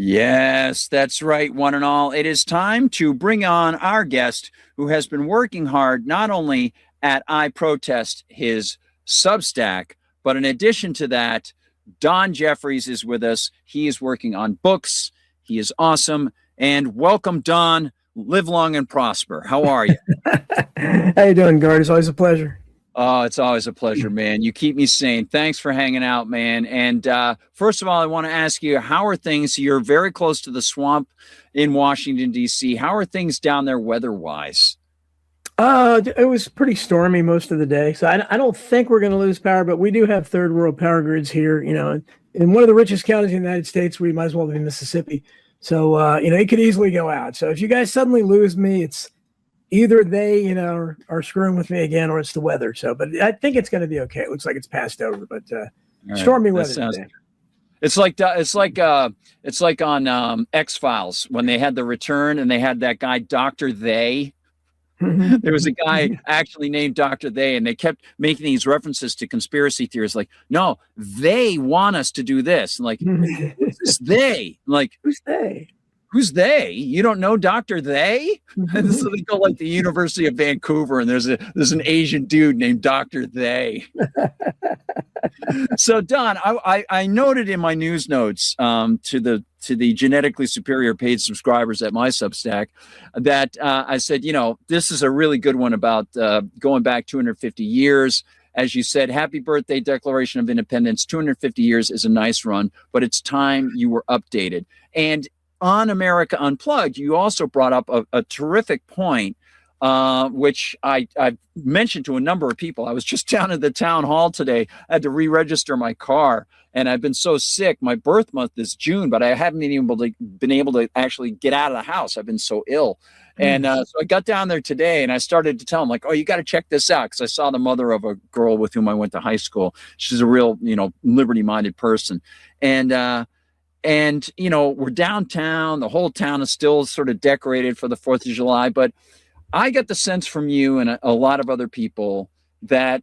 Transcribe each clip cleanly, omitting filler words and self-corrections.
Yes, that's right, one and all. It is time to bring on our guest who has been working hard not only at I Protest, his Substack, but in addition to that, Don Jeffries is with us. He is working on books. He is awesome. And welcome, Don. Live long and prosper. How are you? How you doing, Gard? It's always a pleasure. Oh, it's always a pleasure, man. You keep me sane. Thanks for hanging out, man. And first of all, I want to ask you, how are things? You're very close to the swamp in Washington, D.C. How are things down there weather-wise? It was pretty stormy most of the day, so I don't think we're going to lose power, but we do have third world power grids here. In one of the richest counties in the United States, we might as well be Mississippi. So, it could easily go out. So if you guys suddenly lose me, it's either they, are screwing with me again, or it's the weather. So, but I think it's going to be okay. It looks like it's passed over, but Right. stormy weather today. It's like on X-Files when they had the return and they had that guy, Dr. They. There was a guy actually named Dr. They, and they kept making these references to conspiracy theories like, no, they want us to do this. And like, who's they? Like, Who's they? Who's they? You don't know Dr. They? And so they go like the University of Vancouver, and there's an Asian dude named Dr. They. So Don, I noted in my news notes to the genetically superior paid subscribers at my Substack that I said, this is a really good one about going back 250 years. As you said, happy birthday, Declaration of Independence. 250 years is a nice run, but it's time you were updated. And on America Unplugged, you also brought up a terrific point, which I mentioned to a number of people. I was just down at the town hall today. I had to re-register my car, and I've been so sick. My birth month is June, but I haven't been able to actually get out of the house. I've been so ill. And so I got down there today, and I started to tell them, like, oh, you got to check this out, because I saw the mother of a girl with whom I went to high school. She's a real, liberty-minded person. And, we're downtown. The whole town is still sort of decorated for the 4th of July. But I get the sense from you and a lot of other people that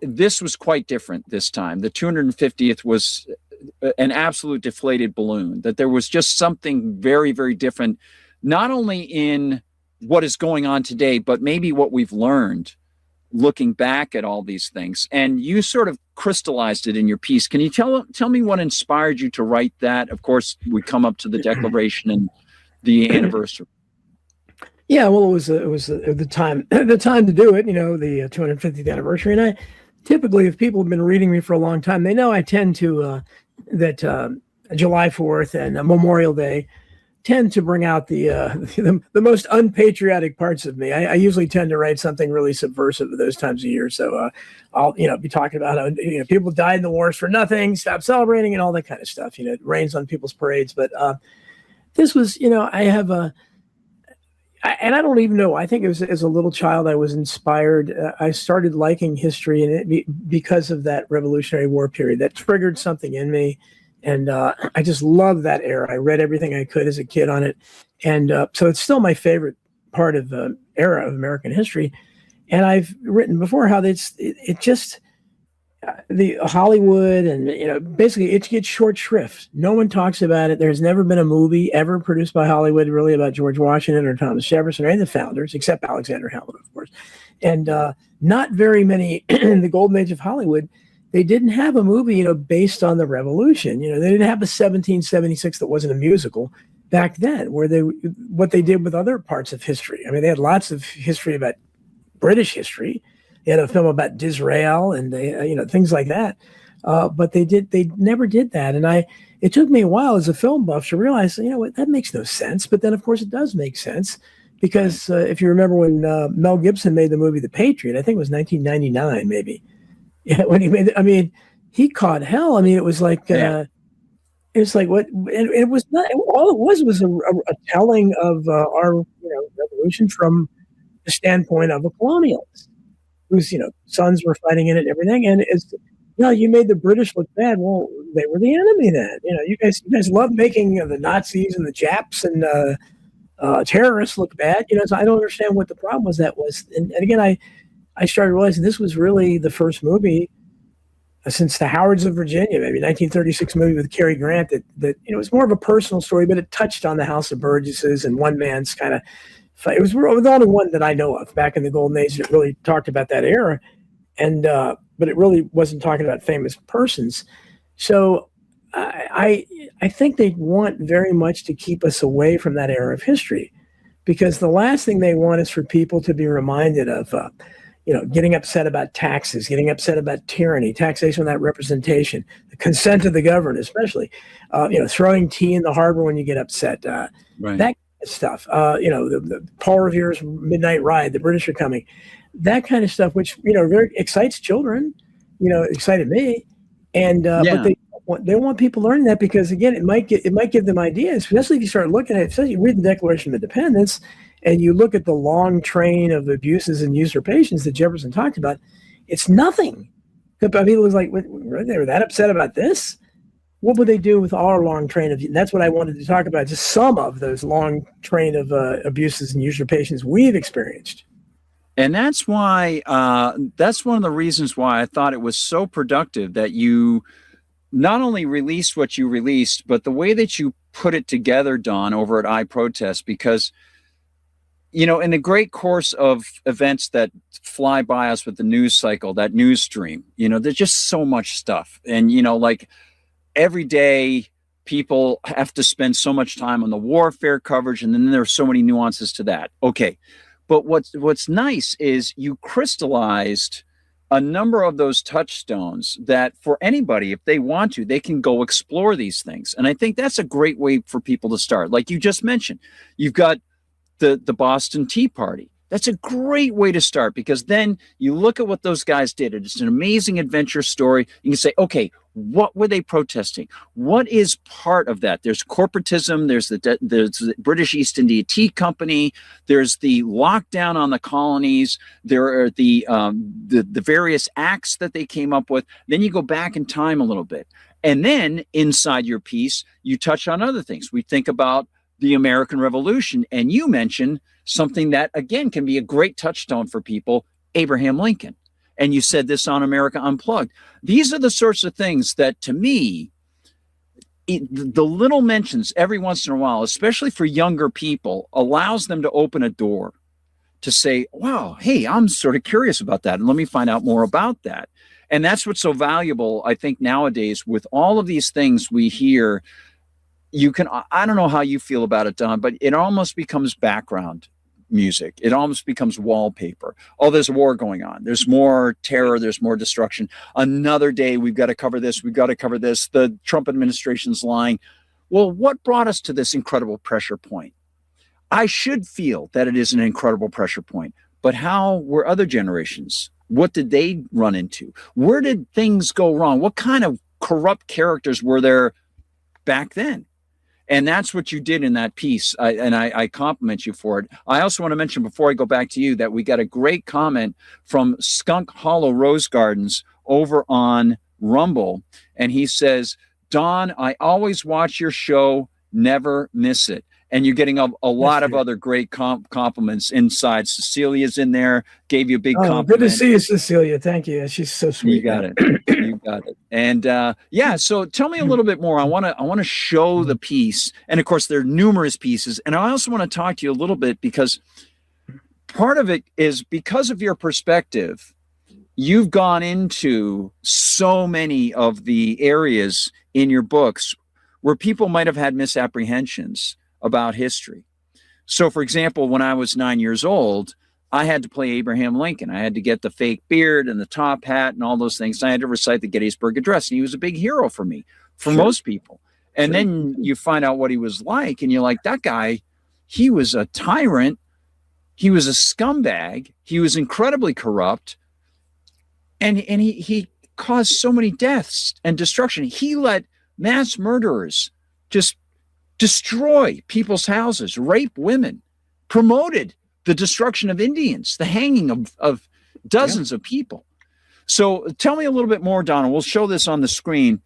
this was quite different this time. The 250th was an absolute deflated balloon, that there was just something very, very different, not only in what is going on today, but maybe what we've learned looking back at all these things. And you sort of crystallized it in your piece. Can you tell me what inspired you to write that? Of course, we come up to the Declaration and the anniversary. Yeah, well, it was the time to do it. The 250th anniversary. And I typically, if people have been reading me for a long time, they know I tend to that July 4th and Memorial Day tend to bring out the most unpatriotic parts of me. I usually tend to write something really subversive at those times of year. So I'll be talking about how people died in the wars for nothing, stop celebrating, and all that kind of stuff. It rains on people's parades. But this was, I have and I don't even know. I think it was as a little child I was inspired. I started liking history, and because of that Revolutionary War period that triggered something in me. And I just love that era. I read everything I could as a kid on it. And so it's still my favorite part of the era of American history. And I've written before how the Hollywood and, basically it gets short shrift. No one talks about it. There's never been a movie ever produced by Hollywood really about George Washington or Thomas Jefferson or any of the founders, except Alexander Hamilton, of course. And not very many in the golden age of Hollywood. They didn't have a movie, based on the Revolution. They didn't have a 1776 that wasn't a musical back then, what they did with other parts of history. I mean, they had lots of history about British history. They had a film about Disraeli and things like that. But they never did that. And it took me a while as a film buff to realize, what, that makes no sense. But then, of course, it does make sense because if you remember when Mel Gibson made the movie The Patriot, I think it was 1999, maybe. Yeah, when he made it, he caught hell. It was like, it's like what, and it was not, all it was a telling of our, revolution from the standpoint of a colonialist whose, sons were fighting in it and everything. And it's, you made the British look bad. Well, they were the enemy then. You guys love making the Nazis and the Japs and terrorists look bad. So I don't understand what the problem was. And again, I started realizing this was really the first movie since the Howards of Virginia, maybe 1936 movie with Cary Grant that it was more of a personal story, but it touched on the House of Burgesses and one man's kind of. It was the only one that I know of back in the golden age that really talked about that era, and but it really wasn't talking about famous persons. So I think they want very much to keep us away from that era of history, because the last thing they want is for people to be reminded of, getting upset about taxes, getting upset about tyranny, taxation without representation, the consent of the governed, especially, throwing tea in the harbor when you get upset, Right. that stuff. The Paul Revere's Midnight Ride, the British are coming, that kind of stuff, which very excites children, excited me, and but they want people learning that, because again, it might give them ideas, especially if you start looking at, especially you read the Declaration of Independence, and you look at the long train of abuses and usurpations that Jefferson talked about. It's nothing. People was like, they were that upset about this? What would they do with our long train of? And that's what I wanted to talk about, just some of those long train of abuses and usurpations we've experienced. And that's why, that's one of the reasons why I thought it was so productive that you not only released what you released, but the way that you put it together, Don, over at iProtest, because, in the great course of events that fly by us with the news cycle, that news stream, there's just so much stuff. And, like every day, people have to spend so much time on the warfare coverage, and then there's so many nuances to that. Okay. But what's nice is you crystallized a number of those touchstones that for anybody, if they want to, they can go explore these things. And I think that's a great way for people to start. Like you just mentioned, you've got the Boston Tea Party. That's a great way to start, because then you look at what those guys did. It's an amazing adventure story. You can say, okay, what were they protesting? What is part of that? There's corporatism. There's the British East India Tea Company. There's the lockdown on the colonies. There are the various acts that they came up with. Then you go back in time a little bit. And then inside your piece, you touch on other things. We think about the American Revolution, and you mentioned something that, again, can be a great touchstone for people, Abraham Lincoln. And you said this on America Unplugged. These are the sorts of things that, to me, the little mentions every once in a while, especially for younger people, allows them to open a door to say, wow, hey, I'm sort of curious about that, and let me find out more about that. And that's what's so valuable, I think, nowadays with all of these things we hear. I don't know how you feel about it, Don, but it almost becomes background music. It almost becomes wallpaper. Oh, there's a war going on. There's more terror. There's more destruction. Another day, we've got to cover this. We've got to cover this. The Trump administration's lying. Well, what brought us to this incredible pressure point? I should feel that it is an incredible pressure point, but how were other generations? What did they run into? Where did things go wrong? What kind of corrupt characters were there back then? And that's what you did in that piece. I compliment you for it. I also want to mention, before I go back to you, that we got a great comment from Skunk Hollow Rose Gardens over on Rumble. And he says, Don, I always watch your show, never miss it. And you're getting a lot of other great compliments inside. Cecilia's in there, gave you a big compliment. Good to see you, Cecilia. Thank you. She's so sweet. You got it. You got it. And so tell me a little bit more. I want to show the piece. And of course, there are numerous pieces. And I also want to talk to you a little bit, because part of it is because of your perspective. You've gone into so many of the areas in your books where people might have had misapprehensions about history. So, for example, when I was 9 years old, I had to play Abraham Lincoln. I had to get the fake beard and the top hat and all those things. I had to recite the Gettysburg Address, and he was a big hero for me, for most people. And then you find out what he was like, and you're like, that guy, he was a tyrant. He was a scumbag. He was incredibly corrupt. And he caused so many deaths and destruction. He let mass murderers just destroy people's houses, rape women, promoted the destruction of Indians, the hanging of dozens of people. So tell me a little bit more, Donald. We'll show this on the screen.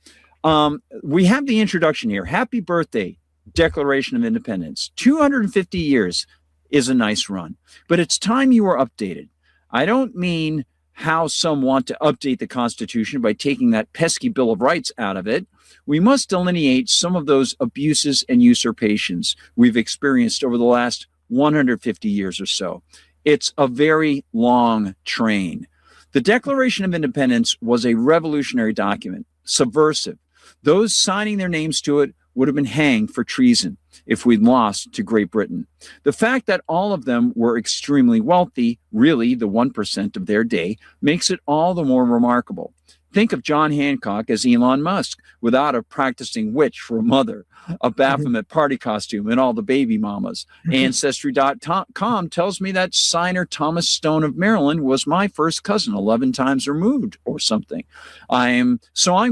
We have the introduction here. Happy birthday, Declaration of Independence. 250 years is a nice run, but it's time you were updated. I don't mean how some want to update the Constitution by taking that pesky Bill of Rights out of it, we must delineate some of those abuses and usurpations we've experienced over the last 150 years or so. It's a very long train. The Declaration of Independence was a revolutionary document, subversive. Those signing their names to it would have been hanged for treason if we'd lost to Great Britain. The fact that all of them were extremely wealthy, really the 1% of their day, makes it all the more remarkable. Think of John Hancock as Elon Musk without a practicing witch for a mother, a Baphomet party costume, and all the baby mamas. Ancestry.com tells me that signer Thomas Stone of Maryland was my first cousin 11 times removed or something. I'm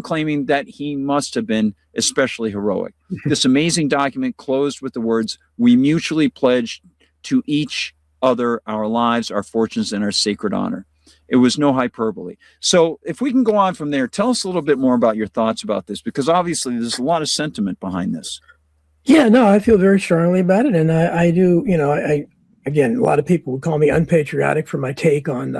claiming that he must have been especially heroic. This amazing document closed with the words, "We mutually pledge to each other our lives, our fortunes, and our sacred honor." It was no hyperbole. So if we can go on from there, tell us a little bit more about your thoughts about this, because obviously there's a lot of sentiment behind this. Yeah, no, I feel very strongly about it. And I do, again, a lot of people would call me unpatriotic for my take on,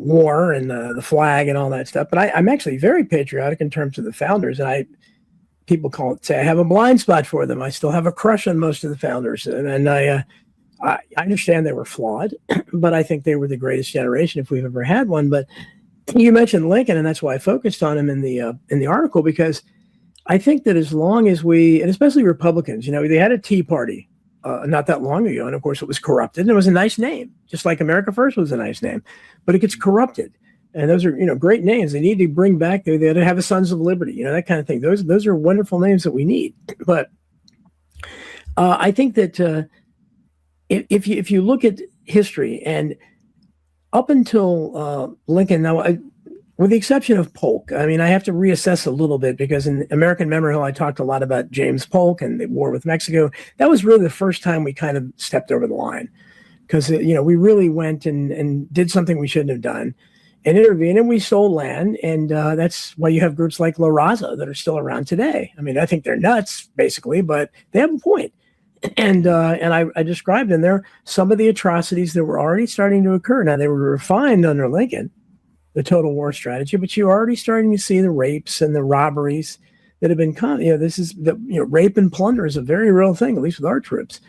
war and the flag and all that stuff. But I'm actually very patriotic in terms of the founders. And people say I have a blind spot for them. I still have a crush on most of the founders. And I understand they were flawed, but I think they were the greatest generation if we've ever had one. But you mentioned Lincoln, and that's why I focused on him in the article, because I think that as long as we, and especially Republicans, they had a Tea Party not that long ago, and of course it was corrupted, and it was a nice name, just like America First was a nice name, but it gets corrupted. And those are, great names. They need to bring back, they had to have a Sons of Liberty, that kind of thing. Those are wonderful names that we need. But I think that if you look at history, and up until Lincoln, now with the exception of Polk, I have to reassess a little bit, because in American Memory Hall I talked a lot about James Polk and the war with Mexico. That was really the first time we kind of stepped over the line, because we really went and did something we shouldn't have done, and intervened, and we stole land, and that's why you have groups like La Raza that are still around today. I think they're nuts basically, but they have a point. And I described in there some of the atrocities that were already starting to occur. Now, they were refined under Lincoln, the total war strategy, but you're already starting to see the rapes and the robberies that have been this is rape and plunder is a very real thing, at least with our troops.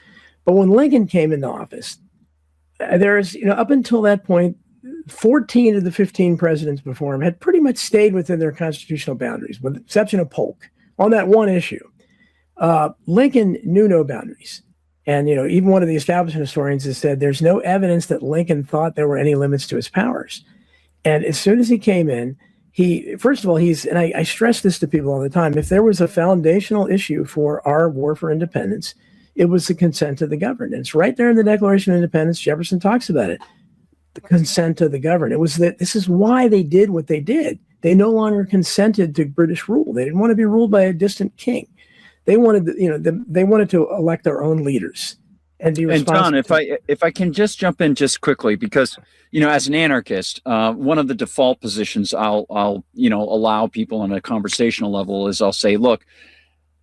But when Lincoln came into office, there's up until that point, 14 of the 15 presidents before him had pretty much stayed within their constitutional boundaries, with the exception of Polk on that one issue. Lincoln knew no boundaries. And, even one of the establishment historians has said there's no evidence that Lincoln thought there were any limits to his powers. And as soon as he came in, first of all, and I stress this to people all the time, if there was a foundational issue for our war for independence, it was the consent of the governed. And it's right there in the Declaration of Independence. Jefferson talks about it, the consent of the governed. It was that this is why they did what they did. They no longer consented to British rule. They didn't want to be ruled by a distant king. They wanted, they wanted to elect their own leaders and be responsible. And John, if I can just jump in just quickly, because as an anarchist, one of the default positions I'll allow people on a conversational level is I'll say, look,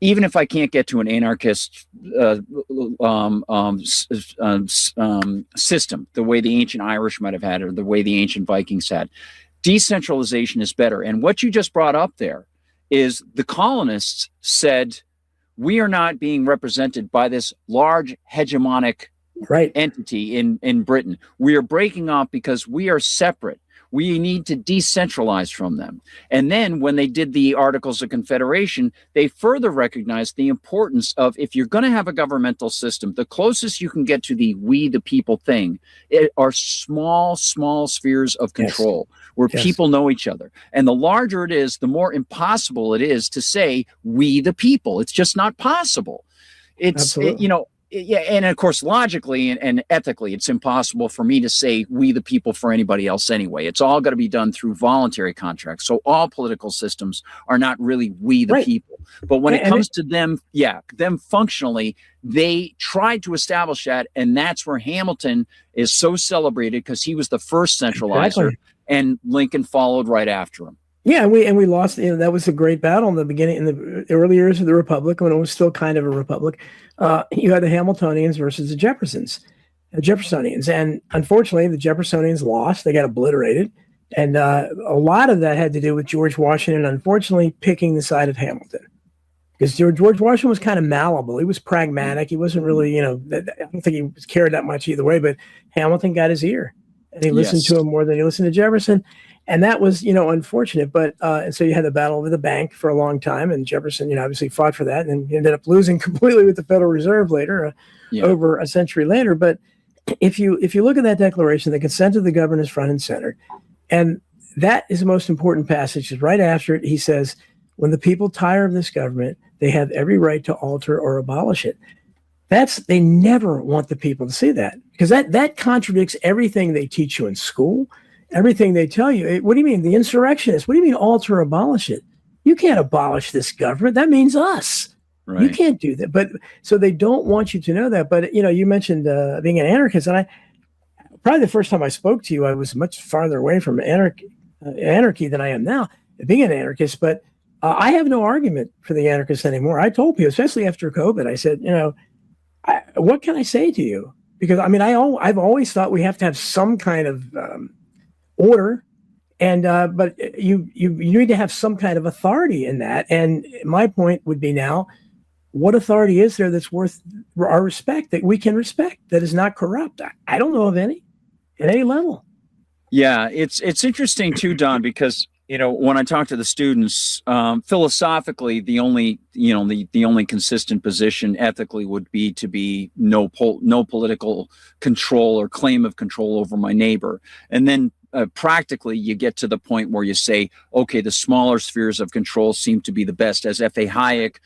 even if I can't get to an anarchist system, the way the ancient Irish might have had, or the way the ancient Vikings had, decentralization is better. And what you just brought up there is the colonists said, we are not being represented by this large hegemonic entity in Britain. We are breaking off because we are separate. We need to decentralize from them. And then when they did the Articles of Confederation, they further recognized the importance of, if you're going to have a governmental system, the closest you can get to the we the people thing are small spheres of control, where people know each other. And the larger it is, the more impossible it is to say we the people. It's just not possible. Yeah, and of course, logically and ethically, it's impossible for me to say we the people for anybody else anyway. It's all got to be done through voluntary contracts. So all political systems are not really we the people. But when it comes to them functionally, they tried to establish that, and that's where Hamilton is so celebrated, because he was the first centralizer, and Lincoln followed right after him. Yeah, and we lost. That was a great battle in the beginning, in the early years of the Republic, when it was still kind of a republic. You had the Hamiltonians versus the Jeffersonians, and unfortunately, the Jeffersonians lost. They got obliterated, And a lot of that had to do with George Washington, unfortunately, picking the side of Hamilton. Because George Washington was kind of malleable. He was pragmatic. He wasn't really, I don't think he was cared that much either way, but Hamilton got his ear. And he listened Yes. to him more than he listened to Jefferson. And that was, unfortunate. But and so you had the battle over the bank for a long time. And Jefferson, obviously fought for that and ended up losing completely with the Federal Reserve later, over a century later. But if you look at that declaration, the consent of the governor is front and center. And that is the most important passage. Right after it, he says, when the people tire of this government, they have every right to alter or abolish it. They never want the people to see that, because that contradicts everything they teach you in school, everything they tell you. What do you mean? The insurrectionists, what do you mean alter or abolish it? You can't abolish this government. That means us. Right. You can't do that. But so they don't want you to know that. But, you mentioned being an anarchist, and probably the first time I spoke to you, I was much farther away from anarchy than I am now, being an anarchist. But I have no argument for the anarchists anymore. I told people, especially after COVID, I said, what can I say to you? Because I've always thought we have to have some kind of order, and but you need to have some kind of authority in that. And my point would be now, what authority is there that's worth our respect, that we can respect, that is not corrupt? I don't know of any at any level. Yeah, it's interesting too, Don, because when I talk to the students, philosophically, the only the only consistent position ethically would be to be no political control or claim of control over my neighbor, and then practically you get to the point where you say, okay, the smaller spheres of control seem to be the best, as F.A. Hayek,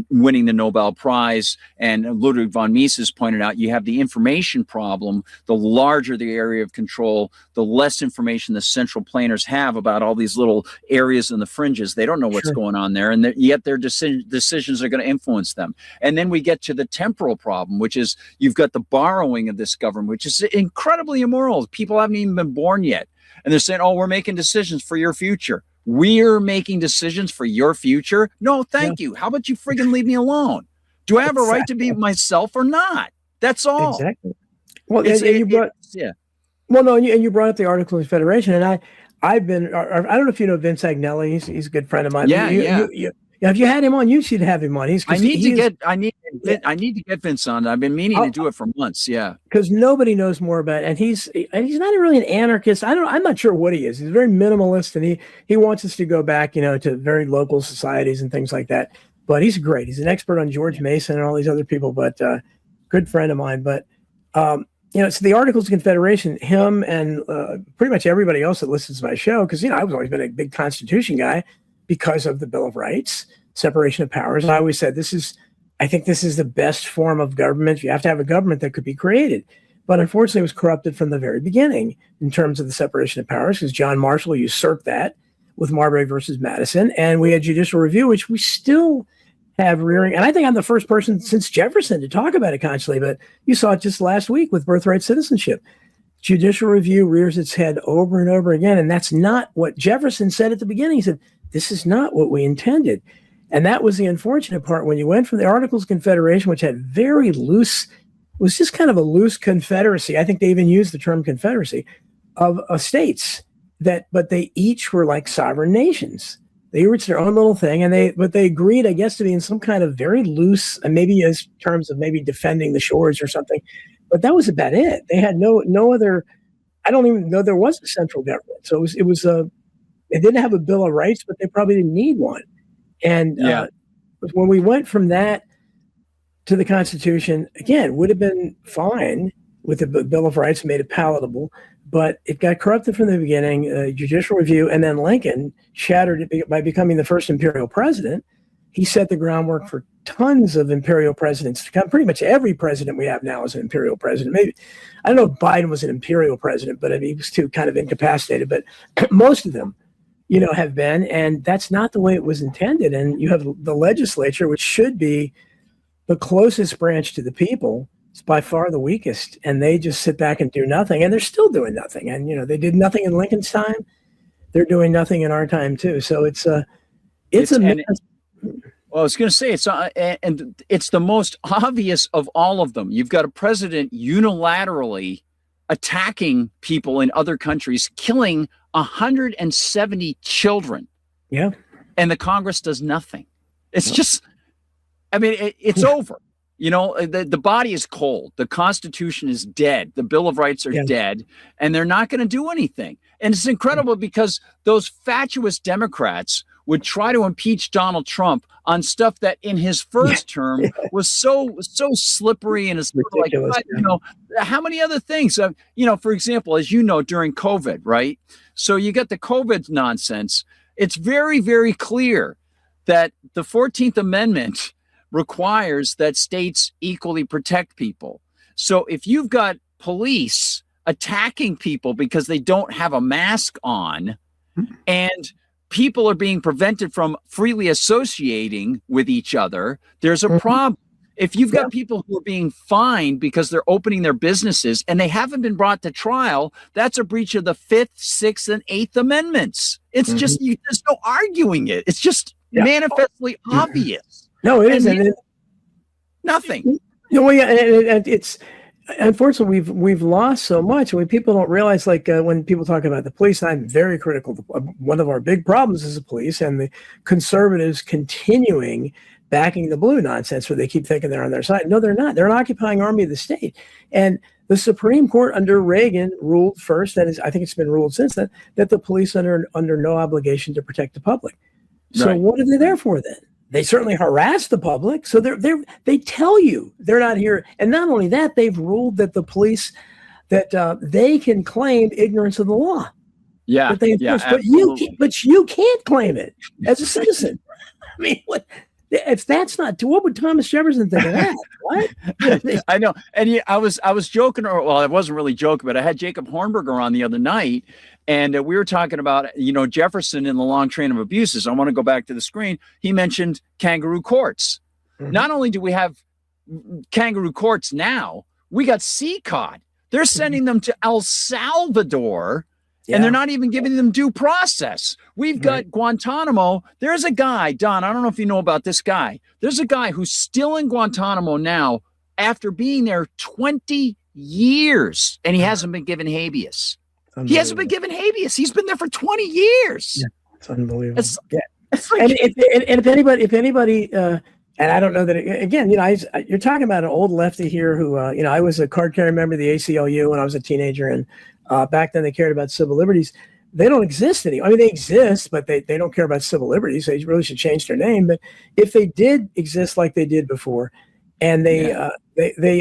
winning the Nobel Prize, and Ludwig von Mises pointed out. You have the information problem. The larger the area of control, the less information the central planners have about all these little areas in the fringes. They don't know what's going on there, and yet their decisions are going to influence them. And then we get to the temporal problem, which is you've got the borrowing of this government, which is incredibly immoral. People haven't even been born yet. And they're saying, oh, we're making decisions for your future. We're making decisions for your future? No, thank you. How about you friggin' leave me alone? Do I have a right to be myself or not? That's all. Exactly. Well, Well, no, and you brought up the Articles of Confederation, and I've been, I don't know if you know Vince Agnelli. He's a good friend of mine. If you had him on, you should have him on. I need to get Vince on. I've been meaning to do it for months. Yeah, because nobody knows more about it, and he's not really an anarchist. I'm not sure what he is. He's very minimalist, and he wants us to go back, to very local societies and things like that. But he's great. He's an expert on George Mason and all these other people. But good friend of mine. But so the Articles of Confederation, him and pretty much everybody else that listens to my show, because I've always been a big Constitution guy, because of the Bill of Rights, separation of powers. And I always said, I think this is the best form of government. You have to have a government that could be created. But unfortunately, it was corrupted from the very beginning in terms of the separation of powers, because John Marshall usurped that with Marbury versus Madison. And we had judicial review, which we still have rearing. And I think I'm the first person since Jefferson to talk about it constantly, but you saw it just last week with birthright citizenship. Judicial review rears its head over and over again. And that's not what Jefferson said at the beginning. He said, this is not what we intended. And that was the unfortunate part. When you went from the Articles of Confederation, which had very loose, was just kind of a loose confederacy. I think they even used the term confederacy of states but they each were like sovereign nations. They were their own little thing. But they agreed, I guess, to be in some kind of very loose, and maybe as terms of maybe defending the shores or something. But that was about it. They had no other, I don't even know there was a central government. So it was they didn't have a Bill of Rights, but they probably didn't need one. And when we went from that to the Constitution, again, would have been fine with the Bill of Rights, made it palatable, but it got corrupted from the beginning, judicial review, and then Lincoln shattered it by becoming the first imperial president. He set the groundwork for tons of imperial presidents to come. Pretty much every president we have now is an imperial president. Maybe, I don't know if Biden was an imperial president, but he was too kind of incapacitated, but most of them have been, and that's not the way it was intended. And you have the legislature, which should be the closest branch to the people, is by far the weakest, and they just sit back and do nothing, and they're still doing nothing. And they did nothing in Lincoln's time; they're doing nothing in our time too. So it's a well, I was going to say it's the most obvious of all of them. You've got a president unilaterally attacking people in other countries, killing 170 children. Yeah. And the Congress does nothing. It's just, I mean, it's over. You know, the body is cold. The Constitution is dead. The Bill of Rights are dead, and they're not going to do anything. And it's incredible because those fatuous Democrats would try to impeach Donald Trump on stuff that in his first term was so slippery and it's like, you know, how many other things? You know, for example, as you know, during COVID, right? So you got the COVID nonsense. It's very, very clear that the 14th Amendment requires that states equally protect people. So if you've got police attacking people because they don't have a mask on, and people are being prevented from freely associating with each other, there's a problem. If you've got people who are being fined because they're opening their businesses and they haven't been brought to trial, that's a breach of the 5th, 6th, and 8th Amendments. It's just, there's no arguing it. It's just manifestly obvious. No, it isn't. Nothing. No, and it's unfortunately we've lost so much. When people don't realize, like when people talk about the police, I'm very critical. One of our big problems is the police and the conservatives continuing backing the blue nonsense, where they keep thinking they're on their side. No, they're not. They're an occupying army of the state. And the Supreme Court under Reagan ruled first, that is, I think it's been ruled since then, that the police are under no obligation to protect the public. So what are they there for then? They certainly harass the public. So they tell you they're not here. And not only that, they've ruled that the police, that they can claim ignorance of the law. Yeah, but you can't claim it as a citizen. I mean, if that's not, what would Thomas Jefferson think of that? What? I know. And I was joking, or well, I wasn't really joking, but I had Jacob Hornberger on the other night, and we were talking about, you know, Jefferson in the long train of abuses. I want to go back to the screen. He mentioned kangaroo courts. Not only do we have kangaroo courts now, we got sea cod. They're sending them to El Salvador. And they're not even giving them due process. We've got Guantanamo. There's a guy, Don, I don't know if you know about this guy. There's a guy who's still in Guantanamo now after being there 20 years, and he hasn't been given habeas. He hasn't been given habeas. He's been there for 20 years. Yeah, it's unbelievable. It's like, and if anybody, and I don't know that, again, you know, you're talking about an old lefty here who, you know, I was a card-carrying member of the ACLU when I was a teenager, and back then they cared about civil liberties. They don't exist anymore. I mean, they exist, but they don't care about civil liberties. They really should change their name. But if they did exist like they did before, and they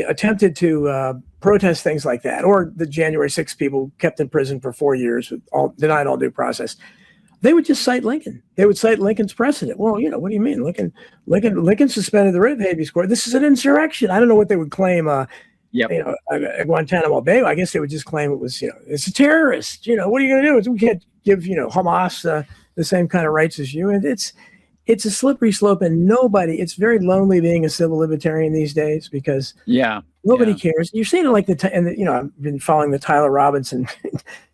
attempted to protest things like that, or the January 6th people kept in prison for 4 years, denied all due process, they would just cite Lincoln. They would cite Lincoln's precedent. Well, you know, what do you mean? Lincoln suspended the writ of habeas corpus. This is an insurrection. I don't know what they would claim. You know, Guantanamo Bay, I guess they would just claim it was, you know, it's a terrorist. You know, what are you going to do? We can't give, you know, Hamas the same kind of rights as you. And it's a slippery slope, and it's very lonely being a civil libertarian these days, because nobody cares. You're seeing it like you know, I've been following the Tyler Robinson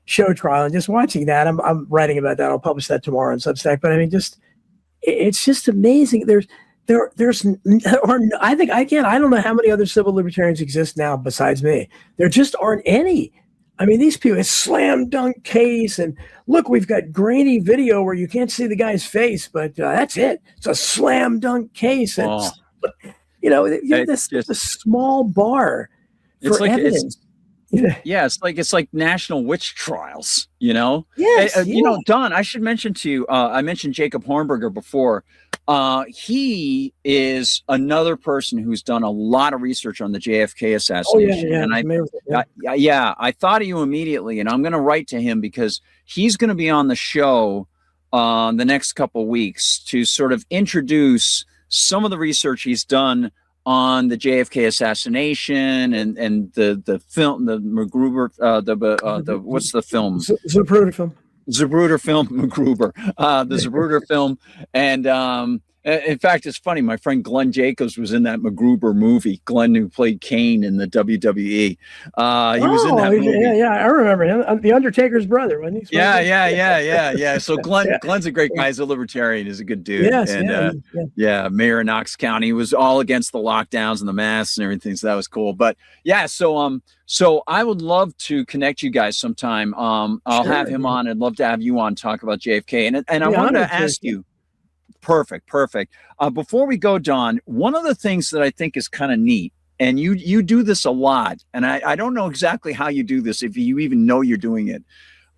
show trial and just watching that. I'm writing about that. I'll publish that tomorrow on Substack. But I mean, it's just amazing. I think, again, I don't know how many other civil libertarians exist now besides me. There just aren't any. I mean, these people, it's slam dunk case, and look, we've got grainy video where you can't see the guy's face, but that's it. It's a slam dunk case. You know, this is a small bar for evidence. It's like national witch trials, you know? Yes. You know, Don, I should mention to you, I mentioned Jacob Hornberger before. He is another person who's done a lot of research on the JFK assassination. I thought of you immediately, and I'm going to write to him because he's going to be on the show the next couple of weeks to sort of introduce some of the research he's done on the JFK assassination and the film, the MacGruber, what's the film? Zapruder film. Zapruder film, MacGruber, the Zapruder film, and In fact, it's funny. My friend Glenn Jacobs was in that MacGruber movie. Glenn, who played Kane in the WWE, he was in Oh, that movie. yeah, I remember him. The Undertaker's brother, wasn't he? Yeah. So Yeah. Glenn's a great guy. He's a libertarian. He's a good dude. Yes, And yeah. yeah, mayor of Knox County. He was all against the lockdowns and the masks and everything. So that was cool. But yeah, so I would love to connect you guys sometime. I'll Sure, have him yeah. on. I'd love to have you on, talk about JFK. And I Be wanted honored to ask you. Perfect. Before we go, Don, one of the things that I think is kind of neat, and you do this a lot, and I don't know exactly how you do this, if you even know you're doing it.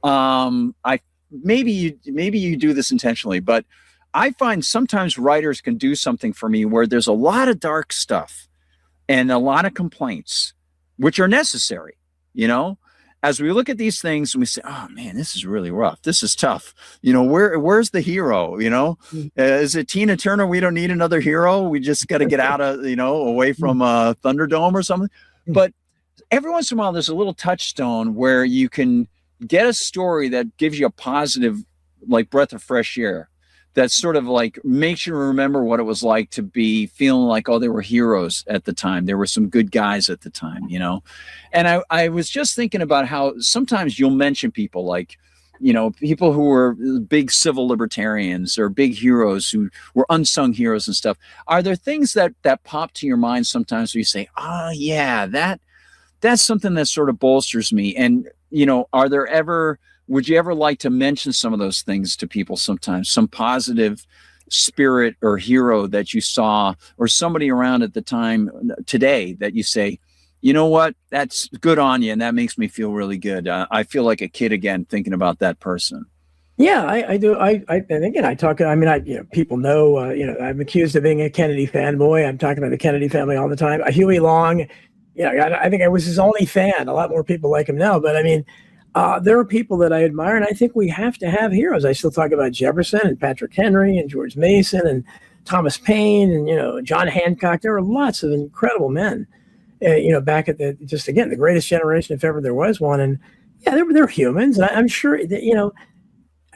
I maybe you do this intentionally, but I find sometimes writers can do something for me where there's a lot of dark stuff and a lot of complaints, which are necessary, you know. As we look at these things and we say, "Oh man, this is really rough. This is tough." You know, where's the hero? You know, is it Tina Turner? We don't need another hero. We just got to get out of away from Thunderdome or something. But every once in a while, there's a little touchstone where you can get a story that gives you a positive, like breath of fresh air. That sort of like makes you remember what it was like to be feeling like, oh, there were heroes at the time. There were some good guys at the time, you know? And I was just thinking about how sometimes you'll mention people like, people who were big civil libertarians or big heroes who were unsung heroes and stuff. Are there things that pop to your mind sometimes where you say, oh yeah, that's something that sort of bolsters me? And, would you ever like to mention some of those things to people sometimes? Some positive spirit or hero that you saw or somebody around at the time today that you say, you know what, that's good on you. And that makes me feel really good. I feel like a kid again, thinking about that person. Yeah, I do. And again, I talk. I mean, people know. I'm accused of being a Kennedy fanboy. I'm talking about the Kennedy family all the time. Huey Long, I think I was his only fan. A lot more people like him now, but I mean, there are people that I admire, and I think we have to have heroes. I still talk about Jefferson and Patrick Henry and George Mason and Thomas Paine and John Hancock. There are lots of incredible men. Back at the greatest generation if ever there was one. And yeah, they're humans. And I'm sure that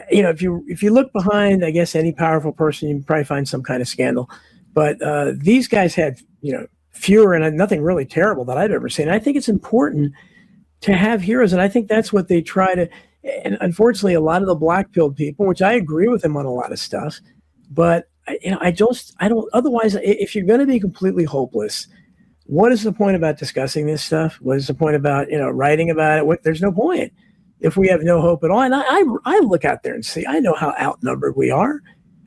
if you look behind, I guess any powerful person, you can probably find some kind of scandal. But these guys had fewer and nothing really terrible that I've ever seen. I think it's important to have heroes, and I think that's what they try to. And unfortunately, a lot of the black-pilled people, which I agree with them on a lot of stuff, but I don't. Otherwise, if you're going to be completely hopeless, what is the point about discussing this stuff? What is the point about writing about it? There's no point if we have no hope at all. And I look out there and see. I know how outnumbered we are.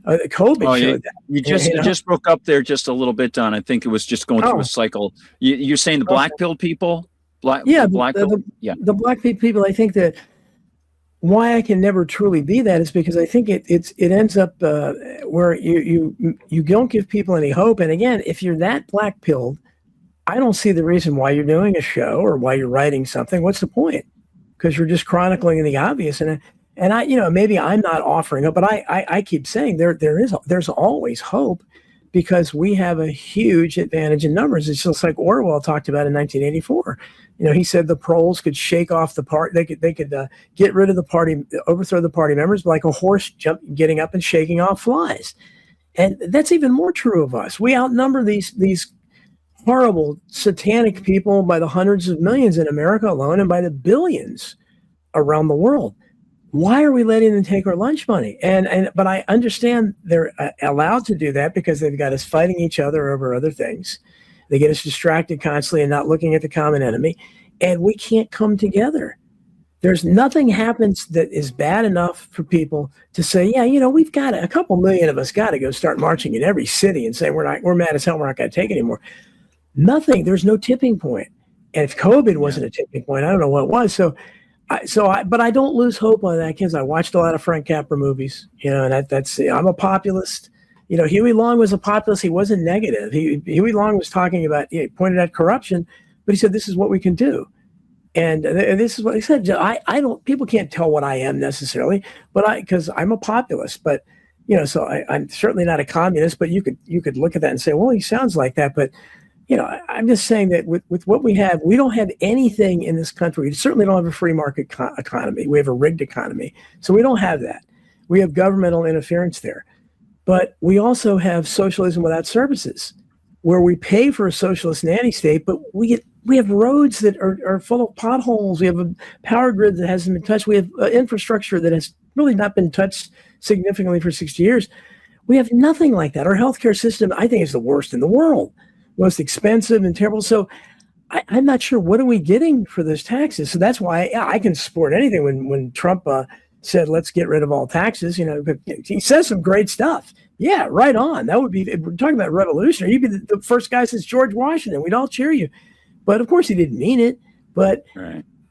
COVID showed that. You just broke up there just a little bit, Don. I think it was just going through a cycle. You're saying the black-pilled people. The black people. I think that why I can never truly be that is because I think it ends up where you don't give people any hope. And again, if you're that black pilled, I don't see the reason why you're doing a show or why you're writing something. What's the point? Because you're just chronicling the obvious. And I maybe I'm not offering it, but I keep saying there's always hope. Because we have a huge advantage in numbers. It's just like Orwell talked about in 1984. He said the proles could shake off the party. They could get rid of the party, overthrow the party members like a horse getting up and shaking off flies. And that's even more true of us. We outnumber these horrible satanic people by the hundreds of millions in America alone and by the billions around the world. Why are we letting them take our lunch money? But I understand they're allowed to do that because they've got us fighting each other over other things. They get us distracted constantly and not looking at the common enemy. And we can't come together. There's nothing happens that is bad enough for people to say, yeah, we've got a couple million of us got to go start marching in every city and say we're mad as hell, we're not going to take it anymore. Nothing. There's no tipping point. And if COVID wasn't a tipping point, I don't know what was. But I don't lose hope on that because I watched a lot of Frank Capra movies, and that's I'm a populist. Huey Long was a populist. He wasn't negative. Huey Long was talking about, he pointed at corruption, but he said, this is what we can do. And this is what he said. People can't tell what I am necessarily, because I'm a populist, but, so I'm certainly not a communist, but you could look at that and say, well, he sounds like that. But, I'm just saying that with what we have, we don't have anything in this country. We certainly don't have a free market economy. We have a rigged economy. So we don't have that. We have governmental interference there. But we also have socialism without services, where we pay for a socialist nanny state, but we have roads that are full of potholes. We have a power grid that hasn't been touched. We have infrastructure that has really not been touched significantly for 60 years. We have nothing like that. Our healthcare system, I think, is the worst in the world, most expensive and terrible. So I'm not sure, what are we getting for those taxes? So that's why I can support anything. When Trump said, let's get rid of all taxes, but he says some great stuff. Yeah, right on. That would be, if we're talking about revolutionary, you'd be the first guy since George Washington. We'd all cheer you. But of course he didn't mean it. But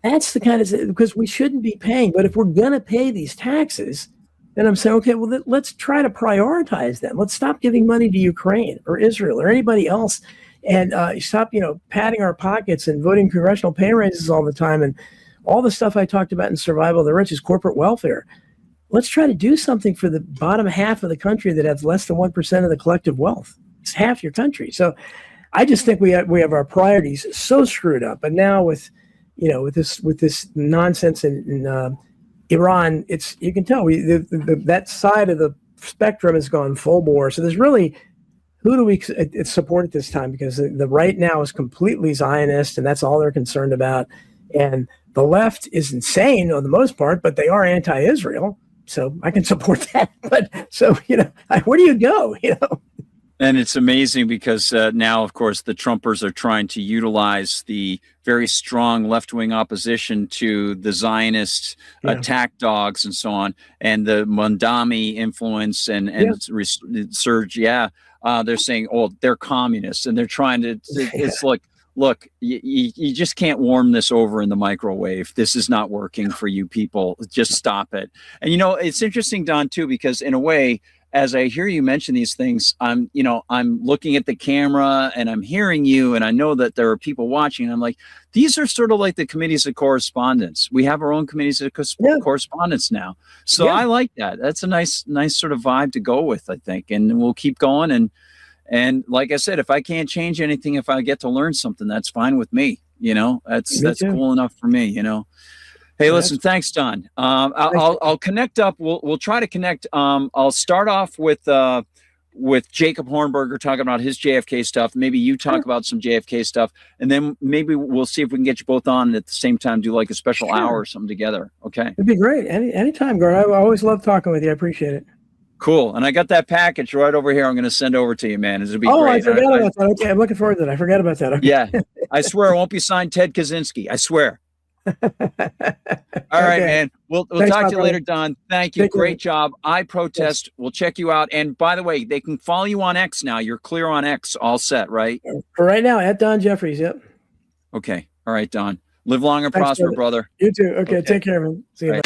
that's the kind of, because we shouldn't be paying. But if we're going to pay these taxes, then I'm saying, okay, well, let's try to prioritize them. Let's stop giving money to Ukraine or Israel or anybody else, and stop, padding our pockets and voting congressional pay raises all the time, and all the stuff I talked about in survival of the rich is corporate welfare. Let's try to do something for the bottom half of the country that has less than 1% of the collective wealth. It's half your country. So I just think we have our priorities so screwed up. But now with this nonsense in Iran, you can tell that side of the spectrum has gone full bore. So there's really, who do we support at this time? Because the right now is completely Zionist, and that's all they're concerned about. And the left is insane on the most part, but they are anti-Israel. So I can support that. But so, where do you go? And it's amazing because now, of course, the Trumpers are trying to utilize the very strong left-wing opposition to the Zionist attack dogs and so on, and the Mondami influence and surge. They're saying, oh, they're communists, and they're trying to. It's like, look, you just can't warm this over in the microwave. This is not working for you people. Just stop it. And it's interesting, Don, too, because in a way, as I hear you mention these things, I'm looking at the camera and I'm hearing you, and I know that there are people watching. And I'm like, these are sort of like the committees of correspondence. We have our own committees of correspondence now. So I like that. That's a nice sort of vibe to go with, I think. And we'll keep going. And like I said, if I can't change anything, if I get to learn something, that's fine with me. That's cool enough for me, Hey, listen, thanks, Don. I'll connect up. We'll try to connect. I'll start off with Jacob Hornberger talking about his JFK stuff. Maybe you talk about some JFK stuff, and then maybe we'll see if we can get you both on at the same time, do like a special hour or something together. Okay. It'd be great. Anytime, Gordon. I always love talking with you. I appreciate it. Cool. And I got that package right over here. I'm going to send over to you, man. It'll be great. I forgot about that. Okay. I'm looking forward to that. I forgot about that. Okay. Yeah. I swear it won't be signed Ted Kaczynski. I swear. All right, man. We'll talk to you later, Don. Thank you. Great job. I protest. We'll check you out. And by the way, they can follow you on X now. You're clear on X. All set, right? For right now, at Don Jeffries. Yep. Okay. All right, Don. Live long and prosper, brother. You too. Okay. Take care, man. See you.